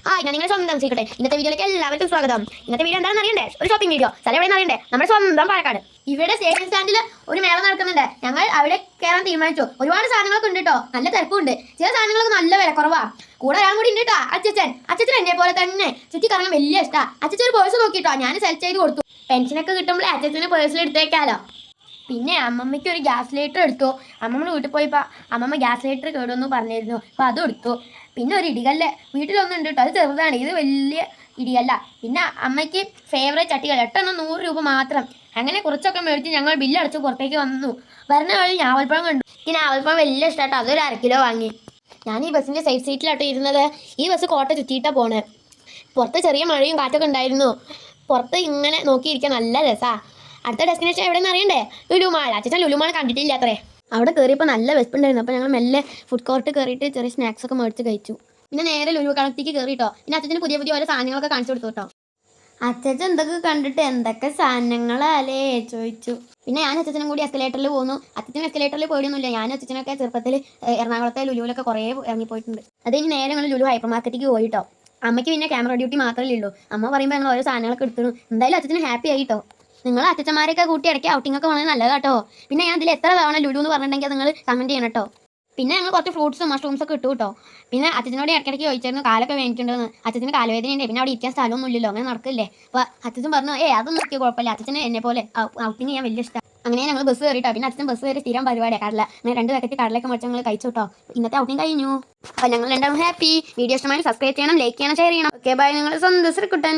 ഞാൻ നിങ്ങളെ സ്വന്തം സീക്കട്ടെ. ഇന്നത്തെ വീഡിയോയിലേക്ക് എല്ലാവർക്കും സ്വാഗതം. ഇന്നത്തെ വീഡിയോ എന്താണെന്ന് അറിയണ്ടേ? ഒരു ഷോപ്പിംഗ് വീഡിയോ. സ്ഥലം എവിടെയെന്ന് അറിയണ്ടേ? നമ്മുടെ സ്വന്തം പാലക്കാട്. ഇവിടെ സ്റ്റേഷൻ സ്റ്റാൻഡിൽ ഒരു മേള നടക്കുന്നുണ്ട്. ഞങ്ങൾ അവിടെ കയറാൻ തീരുമാനിച്ചു. ഒരുപാട് സാധനങ്ങളൊക്കെ ഉണ്ട് കേട്ടോ, നല്ല തിരക്കുണ്ട്. ചില സാധനങ്ങളൊക്കെ നല്ല വില കുറവാ. കൂടെ ഒരാൾ കൂടി ഉണ്ട് കേട്ടോ, അച്ഛൻ എന്നെ പോലെ തന്നെ ചുറ്റി കറങ്ങാൻ വലിയ ഇഷ്ടമാണ്. അച്ഛൻ ഒരു പേഴ്സ് നോക്കിട്ടോ, ഞാൻ സെലക്ട് ചെയ്ത് കൊടുത്തു. പെൻഷനൊക്കെ കിട്ടുമ്പോൾ അച്ഛന് പേഴ്സിൽ എടുത്തേക്കാലോ. പിന്നെ അമ്മമ്മയ്ക്ക് ഒരു ഗ്യാസ് ലൈറ്റർ എടുത്തു. അമ്മമ്മ വീട്ടിൽ പോയപ്പോൾ അമ്മമ്മ ഗ്യാസ് ലൈറ്റർ കേടുമെന്ന് പറഞ്ഞിരുന്നു, അപ്പോൾ അതും എടുത്തു. പിന്നെ ഒരു ഇടികല്ല് വീട്ടിലൊന്നും ഉണ്ട് കേട്ടോ, അത് ചെറുതാണ്, ഇത് വലിയ ഇടികല്ല. പിന്നെ അമ്മയ്ക്ക് ഫേവറേറ്റ് ചട്ടികൾ 8 100 രൂപ മാത്രം. അങ്ങനെ കുറച്ചൊക്കെ മേടിച്ച് ഞങ്ങൾ ബില്ലടച്ച് പുറത്തേക്ക് വന്നു. വരുന്ന വഴി ഞാവൽപ്പഴം കണ്ടു. ഈ ഞാവൽപ്പഴം വലിയ ഇഷ്ടമായിട്ടോ, അതൊരു 1/2 കിലോ വാങ്ങി. ഞാൻ ഈ ബസ്സിൻ്റെ സൈഡ് സീറ്റിലാട്ടോ ഇരുന്നത്. ഈ ബസ് കോട്ട ചുറ്റിയിട്ടാണ് പോണേ. പുറത്ത് ചെറിയ മഴയും കാറ്റൊക്കെ ഉണ്ടായിരുന്നു. പുറത്ത് ഇങ്ങനെ നോക്കിയിരിക്കാൻ നല്ല രസമാണ്. അടുത്ത ഡെസ്റ്റിനേഷൻ എവിടെയെന്ന് അറിയണ്ടേ? ലുലുമാൾ. അച്ഛൻ ലുലുമാൾ കണ്ടിട്ടില്ല അത്രേ. അവിടെ കയറിയപ്പോൾ നല്ല വിശപ്പുണ്ടായിരുന്നു. അപ്പോൾ ഞങ്ങൾ മെല്ലെ ഫുഡ് കോർട്ട് കയറിയിട്ട് ചെറിയ സ്നാക്സ് ഒക്കെ മേടിച്ച് കഴിച്ചു. പിന്നെ നേരെ ലുലു കളത്തേക്ക് കയറിയിട്ടോ. പിന്നെ അച്ഛന് പുതിയ പുതിയ ഓരോ സാധനങ്ങളൊക്കെ കാണിച്ചു കൊടുത്തു കേട്ടോ. അച്ഛൻ എന്തൊക്കെ കണ്ടിട്ട് എന്തൊക്കെ സാധനങ്ങളല്ലേ ചോദിച്ചു. പിന്നെ ഞാൻ അച്ഛനും കൂടി എസ്കലേറ്ററിൽ പോകുന്നു. അച്ഛനും എസ്കലേറ്ററിൽ പോയിട്ടൊന്നുമില്ല. ഞാൻ അച്ഛനൊക്കെ ചെറുപ്പത്തിൽ എറണാകുളത്തെ ലുലുവിലൊക്കെ കുറേ ഇറങ്ങിപ്പോയിട്ടുണ്ട്. അത് കഴിഞ്ഞ് നേരെ ഞങ്ങൾ ലുലു ഹൈപ്പർ മാർക്കറ്റിലേക്ക് പോയിട്ടോ. അമ്മയ്ക്ക് പിന്നെ ക്യാമറ ഡ്യൂട്ടി മാത്രമേ ഉള്ളൂ. അമ്മ പറയുമ്പോൾ ഞങ്ങൾ ഓരോ സാധനങ്ങളൊക്കെ എടുത്തു. എന്തായാലും അച്ഛന് ഹാപ്പി ആയിട്ടോ. നിങ്ങൾ അച്ഛന്മാരെയൊക്കെ കൂട്ടി ഇടയ്ക്ക് ഔട്ടിംഗ് ഒക്കെ വളരെ നല്ലതാട്ടോ. പിന്നെ ഞാൻ ഇതിൽ എത്ര തവണ ലുലു എന്ന് പറഞ്ഞിട്ടുണ്ടെങ്കിൽ നിങ്ങൾ കമൻറ്റ് ചെയ്യണം കേട്ടോ. പിന്നെ ഞങ്ങൾ കുറച്ച് ഫ്രൂട്ട്സും മഷ്റൂംസ് ഒക്കെ ഇട്ടു കേട്ടോ. പിന്നെ അച്ഛനോട് ഇടയ്ക്കിടയ്ക്ക് ചോദിച്ചായിരുന്നു കാലൊക്കെ വേണ്ടിയിട്ടുണ്ടെന്ന്. അച്ഛന് കാലുവേദനയുണ്ട്, പിന്നെ അവിടെ ഇരിക്കാൻ സ്ഥലമൊന്നും ഇല്ലല്ലോ, അങ്ങനെ നടക്കില്ലേ. അപ്പോൾ അച്ഛൻ പറഞ്ഞു അതൊന്നും നോക്കിയ കുഴപ്പമില്ല, അച്ഛന് എന്നെ പോലെ ഔട്ടിങ് ചെയ്യാൻ വലിയ ഇഷ്ടം. അങ്ങനെ ഞങ്ങൾ ബസ് കയറിയിട്ടോ. പിന്നെ അച്ഛൻ ബസ് കയറി സ്ഥിരം പരിപാടിയാണ് കടല. അങ്ങനെ 2 പാക്കറ്റ് കടലൊക്കെ മേടിച്ച് ഞങ്ങൾ കഴിച്ചു കേട്ടോ. ഇന്നത്തെ ഔട്ടിങ് കഴിഞ്ഞു. അപ്പോൾ ഞങ്ങൾ രണ്ടാളും ഹാപ്പി. വീഡിയോ ഇഷ്ടമായി സബ്സ്ക്രൈബ് ചെയ്യണം, ലൈക്ക് ചെയ്യണം, ഷെയർ ചെയ്യണം. Okay bye. നിങ്ങൾ സ്വന്തം കുട്ടൻ.